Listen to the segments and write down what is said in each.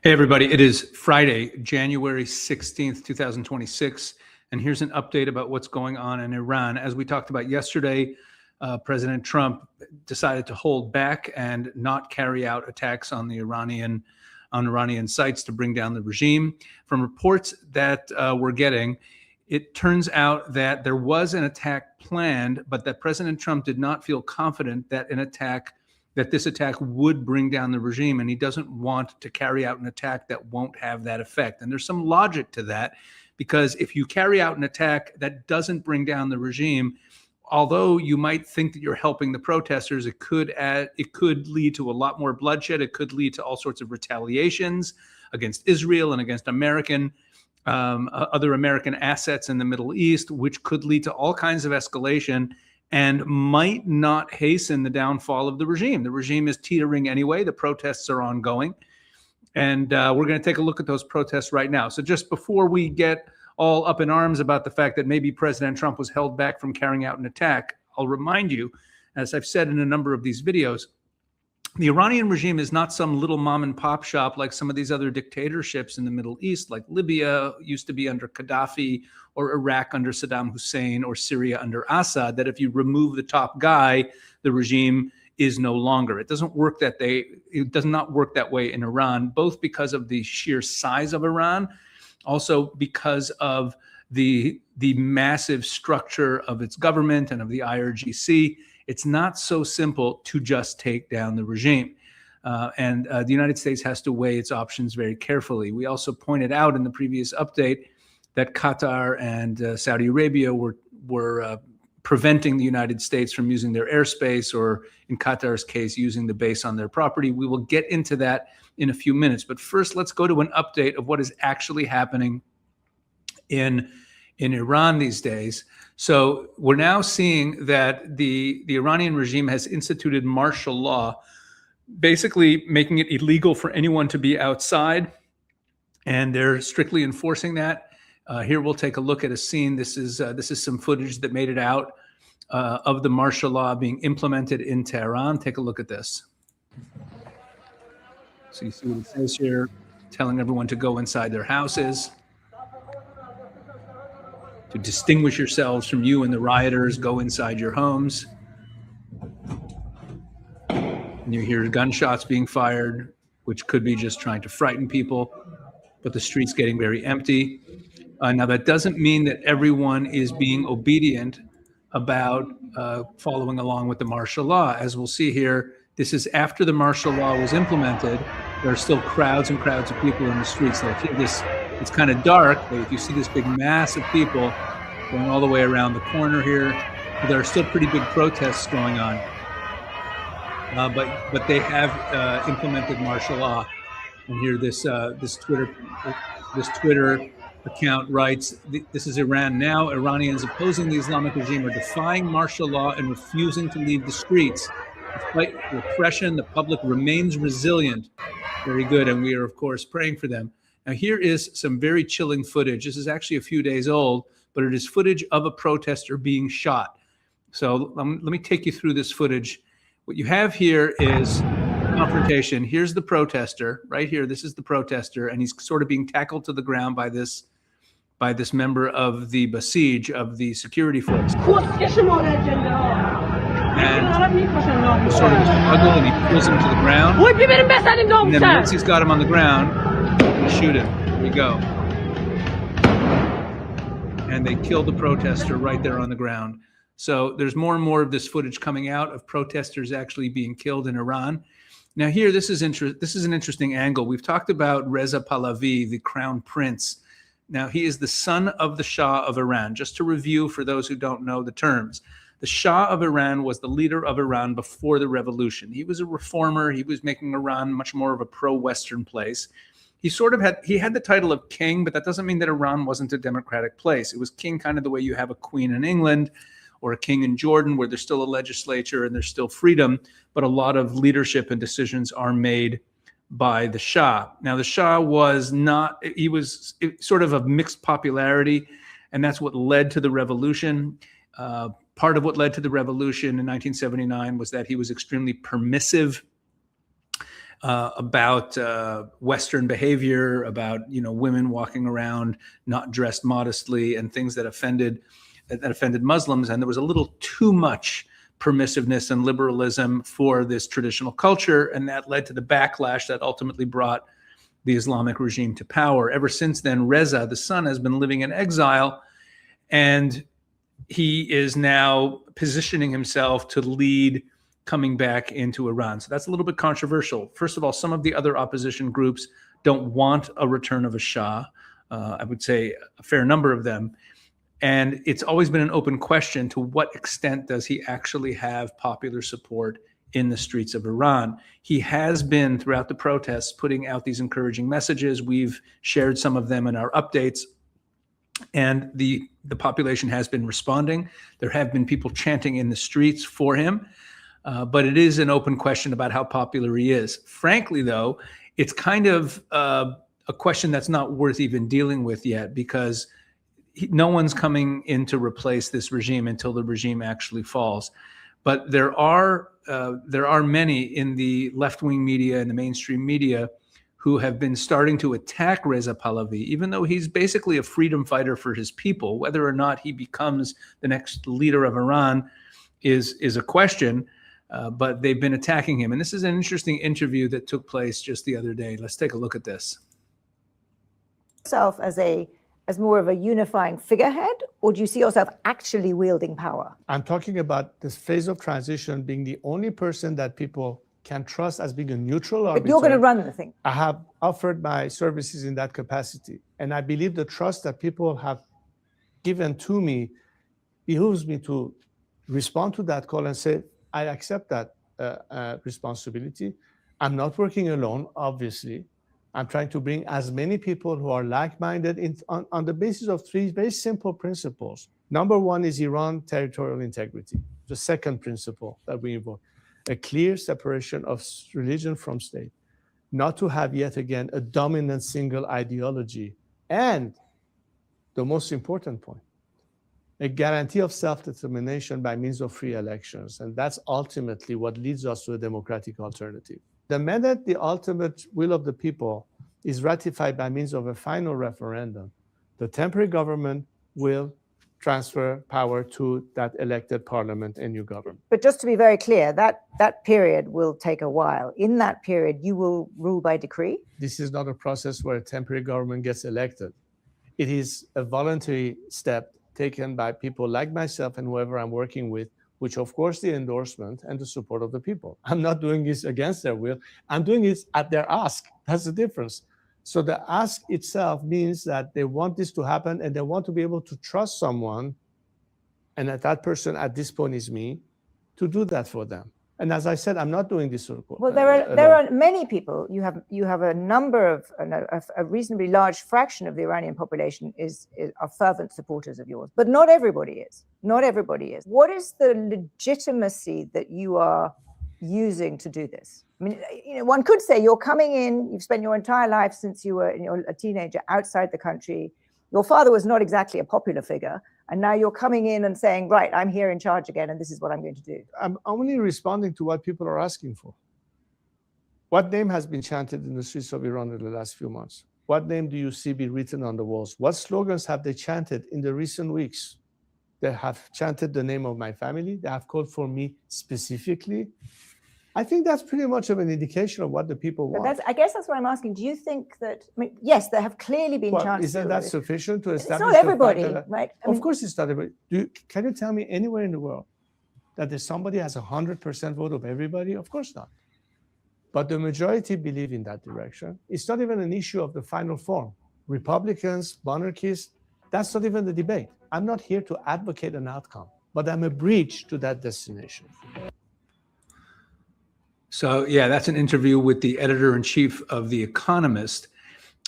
Hey, everybody. It is Friday, January 16th, 2026. And here's an update about what's going on in Iran. As we talked about yesterday, President Trump decided to hold back and not carry out attacks on the Iranian sites to bring down the regime. From reports that we're getting, it turns out that there was an attack planned, but that President Trump did not feel confident that this attack would bring down the regime, and he doesn't want to carry out an attack that won't have that effect. And there's some logic to that, because if you carry out an attack that doesn't bring down the regime, although you might think that you're helping the protesters, it could lead to a lot more bloodshed. It could lead to all sorts of retaliations against Israel and against other American assets in the Middle East, which could lead to all kinds of escalation and might not hasten the downfall of the regime. The regime is teetering anyway. The protests are ongoing. And we're going to take a look at those protests right now. So just before we get all up in arms about the fact that maybe President Trump was held back from carrying out an attack, I'll remind you, as I've said in a number of these videos, the Iranian regime is not some little mom and pop shop like some of these other dictatorships in the Middle East, like Libya used to be under Gaddafi, or Iraq under Saddam Hussein, or Syria under Assad, that if you remove the top guy, the regime is no longer. It does not work that way in Iran, both because of the sheer size of Iran, also because of the massive structure of its government and of the IRGC. It's not so simple to just take down the regime. And the United States has to weigh its options very carefully. We also pointed out in the previous update that Qatar and Saudi Arabia were preventing the United States from using their airspace, or in Qatar's case, using the base on their property. We will get into that in a few minutes. But first, let's go to an update of what is actually happening in Iran these days. So we're now seeing that the Iranian regime has instituted martial law, basically making it illegal for anyone to be outside, and they're strictly enforcing that. Here we'll take a look at a scene. This is some footage that made it out of the martial law being implemented in Tehran. Take a look at this. So you see what it says here, telling everyone to go inside their houses, to distinguish yourselves from you and the rioters, go inside your homes. And you hear gunshots being fired, which could be just trying to frighten people, but the street's getting very empty. Now, that doesn't mean that everyone is being obedient about following along with the martial law. As we'll see here, this is after the martial law was implemented. There are still crowds and crowds of people in the streets. So it's kind of dark, but if you see this big mass of people going all the way around the corner here, there are still pretty big protests going on. But they have implemented martial law. And here this Twitter account writes, this is Iran now. Iranians opposing the Islamic regime are defying martial law and refusing to leave the streets. Despite repression, the public remains resilient. Very good. And we are, of course, praying for them. Now, here is some very chilling footage. This is actually a few days old, but it is footage of a protester being shot. So let me take you through this footage. What you have here is confrontation. Here's the protester right here. This is the protester, and he's sort of being tackled to the ground by this member of the Basij, of the security force. And he sort of struggles, and he pulls him to the ground. And then once he's got him on the ground, he's going to shoot him. Here we go. And they kill the protester right there on the ground. So there's more and more of this footage coming out of protesters actually being killed in Iran. Now here, this is an interesting angle. We've talked about Reza Pahlavi, the crown prince. Now, he is the son of the Shah of Iran. Just to review for those who don't know the terms, the Shah of Iran was the leader of Iran before the revolution. He was a reformer. He was making Iran much more of a pro-Western place. He had the title of king, but that doesn't mean that Iran wasn't a democratic place. It was king kind of the way you have a queen in England or a king in Jordan, where there's still a legislature and there's still freedom, but a lot of leadership and decisions are made by the Shah. Now, the Shah was sort of mixed popularity, and that's what led to the revolution. Part of what led to the revolution in 1979 was that he was extremely permissive about Western behavior, about women walking around not dressed modestly, and things that offended Muslims. And there was a little too much permissiveness and liberalism for this traditional culture, and that led to the backlash that ultimately brought the Islamic regime to power. Ever since then, Reza, the son, has been living in exile, and he is now positioning himself to lead coming back into Iran. So that's a little bit controversial. First of all, some of the other opposition groups don't want a return of a Shah. I would say a fair number of them. And it's always been an open question, to what extent does he actually have popular support in the streets of Iran? He has been, throughout the protests, putting out these encouraging messages. We've shared some of them in our updates. And the population has been responding. There have been people chanting in the streets for him. But it is an open question about how popular he is. Frankly, though, it's kind of a question that's not worth even dealing with yet, because no one's coming in to replace this regime until the regime actually falls. But there are many in the left-wing media and the mainstream media who have been starting to attack Reza Pahlavi, even though he's basically a freedom fighter for his people. Whether or not he becomes the next leader of Iran is a question. But they've been attacking him. And this is an interesting interview that took place just the other day. Let's take a look at this. Yourself as more of a unifying figurehead, or do you see yourself actually wielding power? I'm talking about this phase of transition being the only person that people can trust as being a neutral arbiter. But you're going to run the thing. I have offered my services in that capacity. And I believe the trust that people have given to me behooves me to respond to that call and say, I accept that responsibility. I'm not working alone, obviously. I'm trying to bring as many people who are like-minded on the basis of three very simple principles. Number one is Iran territorial integrity. The second principle that we invoke, a clear separation of religion from state, not to have yet again a dominant single ideology, and the most important point, a guarantee of self-determination by means of free elections. And that's ultimately what leads us to a democratic alternative. The minute the ultimate will of the people is ratified by means of a final referendum, the temporary government will transfer power to that elected parliament and new government. But just to be very clear, that period will take a while. In that period, you will rule by decree? This is not a process where a temporary government gets elected. It is a voluntary step taken by people like myself and whoever I'm working with, which of course the endorsement and the support of the people. I'm not doing this against their will. I'm doing it at their ask. That's the difference. So the ask itself means that they want this to happen and they want to be able to trust someone, and that person at this point is me, to do that for them. And as I said, I'm not doing this. Well, there are many people. You have a number of a reasonably large fraction of the Iranian population are fervent supporters of yours, but not everybody is. Not everybody is. What is the legitimacy that you are using to do this? I mean, one could say you're coming in. You've spent your entire life since you were a teenager outside the country. Your father was not exactly a popular figure. And now you're coming in and saying, right, I'm here in charge again, and this is what I'm going to do. I'm only responding to what people are asking for. What name has been chanted in the streets of Iran in the last few months? What name do you see be written on the walls? What slogans have they chanted in the recent weeks? They have chanted the name of my family. They have called for me specifically. I think that's pretty much of an indication of what the people want. I guess that's what I'm asking. Do you think that, yes, there have clearly been chances. Isn't that sufficient to establish? It's not everybody, right? Of course it's not everybody. Can you tell me anywhere in the world that there's somebody has 100% vote of everybody? Of course not. But the majority believe in that direction. It's not even an issue of the final form. Republicans, monarchists, that's not even the debate. I'm not here to advocate an outcome, but I'm a bridge to that destination. So, yeah, that's an interview with the editor-in-chief of The Economist.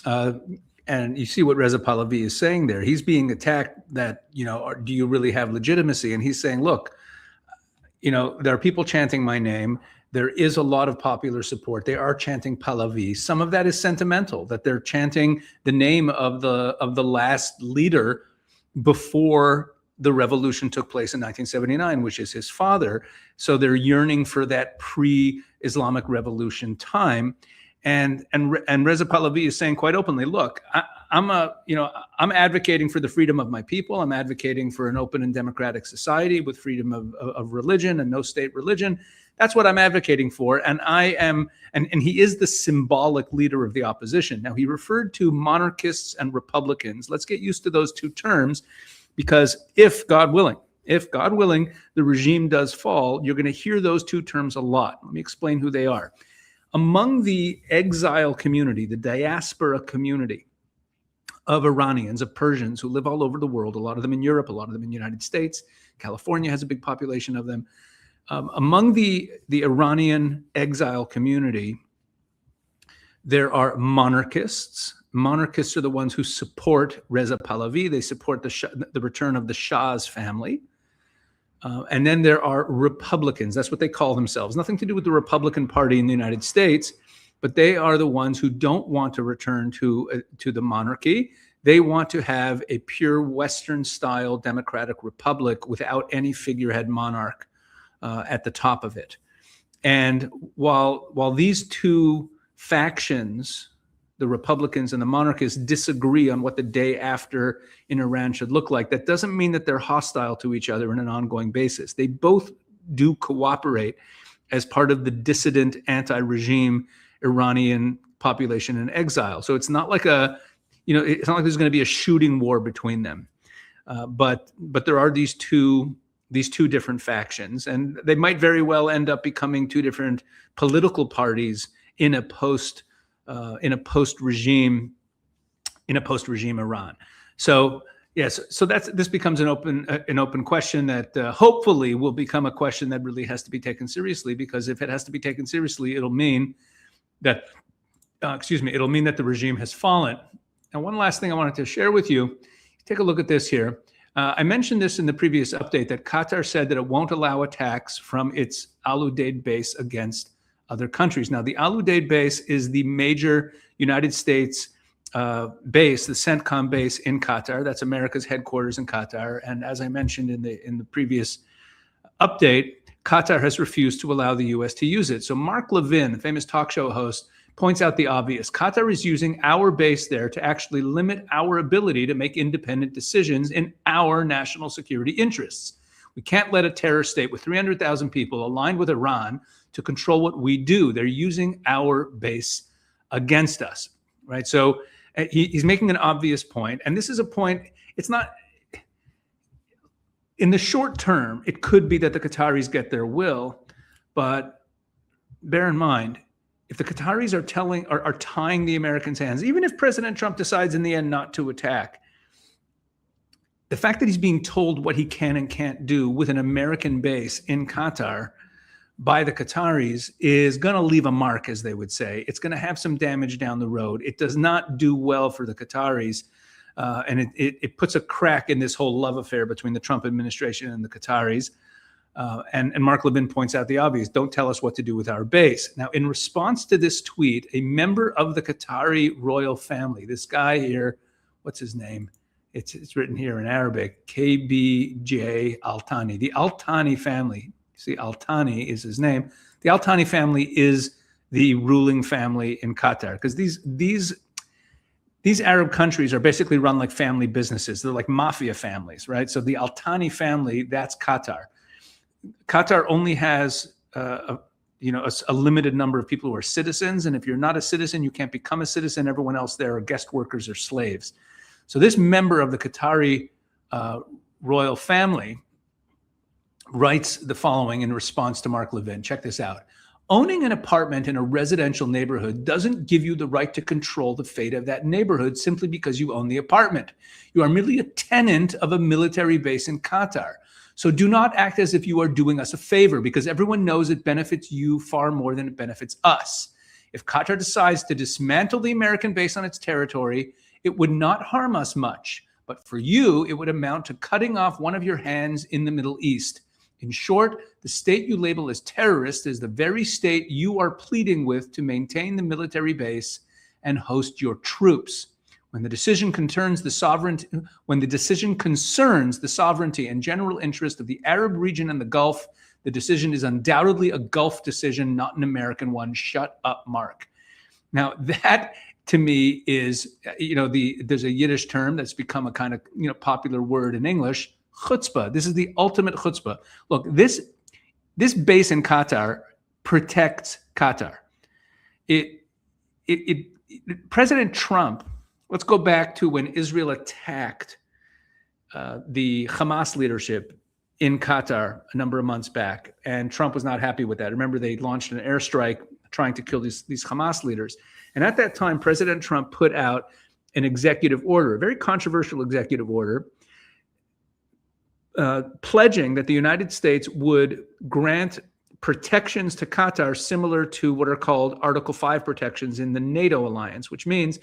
And you see what Reza Pahlavi is saying there. He's being attacked that, do you really have legitimacy? And he's saying, look, there are people chanting my name. There is a lot of popular support. They are chanting Pahlavi. Some of that is sentimental, that they're chanting the name of the last leader before the revolution took place in 1979, which is his father. So they're yearning for that pre-Islamic revolution time. And Reza Pahlavi is saying quite openly, look, I'm advocating for the freedom of my people. I'm advocating for an open and democratic society with freedom of religion and no state religion. That's what I'm advocating for. And and he is the symbolic leader of the opposition. Now, he referred to monarchists and Republicans. Let's get used to those two terms, because if God willing, the regime does fall, you're going to hear those two terms a lot. Let me explain who they are. Among the exile community, the diaspora community of Iranians, of Persians who live all over the world, a lot of them in Europe, a lot of them in the United States, California has a big population of them. Among the Iranian exile community, there are monarchists. Monarchists are the ones who support Reza Pahlavi. They support the return of the Shah's family. And then there are Republicans. That's what they call themselves. Nothing to do with the Republican Party in the United States, but they are the ones who don't want to return to the monarchy. They want to have a pure Western-style democratic republic without any figurehead monarch at the top of it. And while these two factions, the Republicans and the monarchists, disagree on what the day after in Iran should look like, that doesn't mean that they're hostile to each other on an ongoing basis. They both do cooperate as part of the dissident anti-regime Iranian population in exile. So it's not like it's not like there's going to be a shooting war between them. But there are these two different factions, and they might very well end up becoming two different political parties in a post-regime Iran. So yes, so this becomes an open question that hopefully will become a question that really has to be taken seriously, because if it has to be taken seriously, it'll mean that the regime has fallen. And one last thing I wanted to share with you, take a look at this here. I mentioned this in the previous update, that Qatar said that it won't allow attacks from its Al Udeid base against other countries. Now, the Al Udeid base is the major United States base, the CENTCOM base in Qatar. That's America's headquarters in Qatar. And as I mentioned in the previous update, Qatar has refused to allow the U.S. to use it. So Mark Levin, the famous talk show host, points out the obvious. Qatar is using our base there to actually limit our ability to make independent decisions in our national security interests. We can't let a terror state with 300,000 people aligned with Iran to control what we do. They're using our base against us, right? So he's making an obvious point. And this is a point, it's not, in the short term, it could be that the Qataris get their will, but bear in mind, if the Qataris are tying the Americans' hands, even if President Trump decides in the end not to attack, the fact that he's being told what he can and can't do with an American base in Qatar by the Qataris is going to leave a mark, as they would say. It's going to have some damage down the road. It does not do well for the Qataris, and it puts a crack in this whole love affair between the Trump administration and the Qataris. And Mark Levin points out the obvious: don't tell us what to do with our base. Now, in response to this tweet, a member of the Qatari royal family, this guy here, what's his name? It's written here in Arabic, KBJ Al-Thani. The Al-Thani family, see, Al-Thani is his name. The Al-Thani family is the ruling family in Qatar, because these Arab countries are basically run like family businesses. They're like mafia families, right? So the Al-Thani family, that's Qatar. Qatar only has a limited number of people who are citizens, and if you're not a citizen, you can't become a citizen. Everyone else there are guest workers or slaves. So this member of the Qatari royal family writes the following in response to Mark Levin. Check this out. Owning an apartment in a residential neighborhood doesn't give you the right to control the fate of that neighborhood simply because you own the apartment. You are merely a tenant of a military base in Qatar. So do not act as if you are doing us a favor, because everyone knows it benefits you far more than it benefits us. If Qatar decides to dismantle the American base on its territory, it would not harm us much. But for you, it would amount to cutting off one of your hands in the Middle East. In short, the state you label as terrorist is the very state you are pleading with to maintain the military base and host your troops. When the decision concerns the sovereignty and general interest of the Arab region and the Gulf, the decision is undoubtedly a Gulf decision, not an American one. Shut up, Mark. Now, that to me is, there's a Yiddish term that's become a kind of, popular word in English, chutzpah. This is the ultimate chutzpah. Look, this base in Qatar protects Qatar. President Trump, let's go back to when Israel attacked the Hamas leadership in Qatar a number of months back, and Trump was not happy with that. Remember, they launched an airstrike trying to kill these Hamas leaders. And at that time, President Trump put out an executive order, a very controversial executive order, pledging that the United States would grant protections to Qatar similar to what are called Article 5 protections in the NATO alliance, which means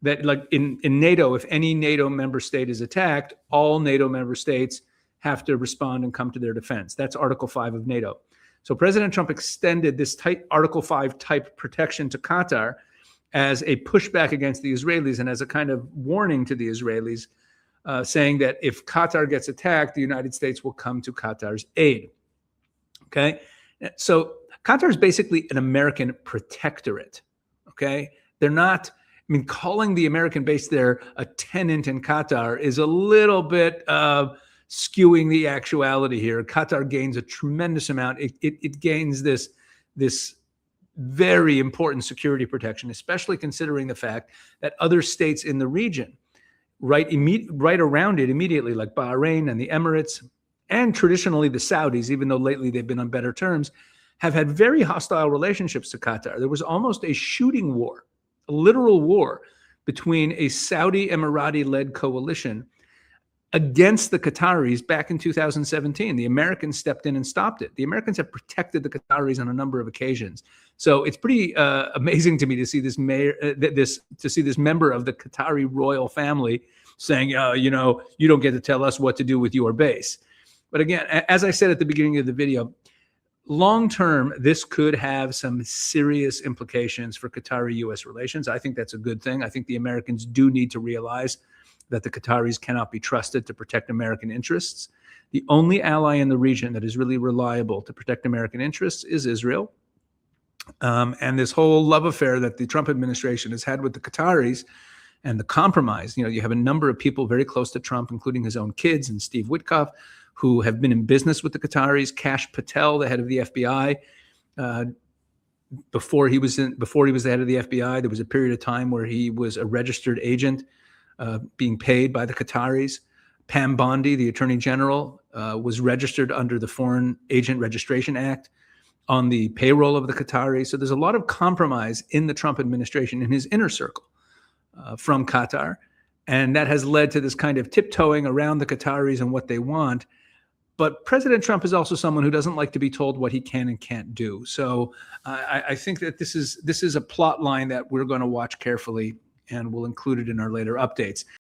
that, like in NATO, if any NATO member state is attacked, all NATO member states have to respond and come to their defense. That's Article 5 of NATO. So President Trump extended this Article 5 type protection to Qatar as a pushback against the Israelis and as a kind of warning to the Israelis, saying that if Qatar gets attacked, the United States will come to Qatar's aid. Okay? So Qatar is basically an American protectorate. Okay? They're not, calling the American base there a tenant in Qatar is a little bit skewing the actuality here. Qatar gains a tremendous amount. It gains this very important security protection, especially considering the fact that other states in the region, right around it immediately, like Bahrain and the Emirates, and traditionally the Saudis, even though lately they've been on better terms, have had very hostile relationships to Qatar. There was almost a shooting war, a literal war between a Saudi Emirati-led coalition against the Qataris back in 2017. The Americans stepped in and stopped it. The Americans have protected the Qataris on a number of occasions. So it's pretty amazing to me to see this member of the Qatari royal family saying, you don't get to tell us what to do with your base. But again, as I said at the beginning of the video, long term, this could have some serious implications for Qatari-U.S. relations. I think that's a good thing. I think the Americans do need to realize that the Qataris cannot be trusted to protect American interests. The only ally in the region that is really reliable to protect American interests is Israel. And this whole love affair that the Trump administration has had with the Qataris and the compromise, you have a number of people very close to Trump, including his own kids and Steve Witkoff, who have been in business with the Qataris. Kash Patel, the head of the FBI, before he was the head of the FBI, there was a period of time where he was a registered agent being paid by the Qataris. Pam Bondi, the Attorney General, was registered under the Foreign Agent Registration Act on the payroll of the Qataris. So there's a lot of compromise in the Trump administration, in his inner circle, from Qatar. And that has led to this kind of tiptoeing around the Qataris and what they want. But President Trump is also someone who doesn't like to be told what he can and can't do. So I think that this is a plot line that we're going to watch carefully, and we'll include it in our later updates.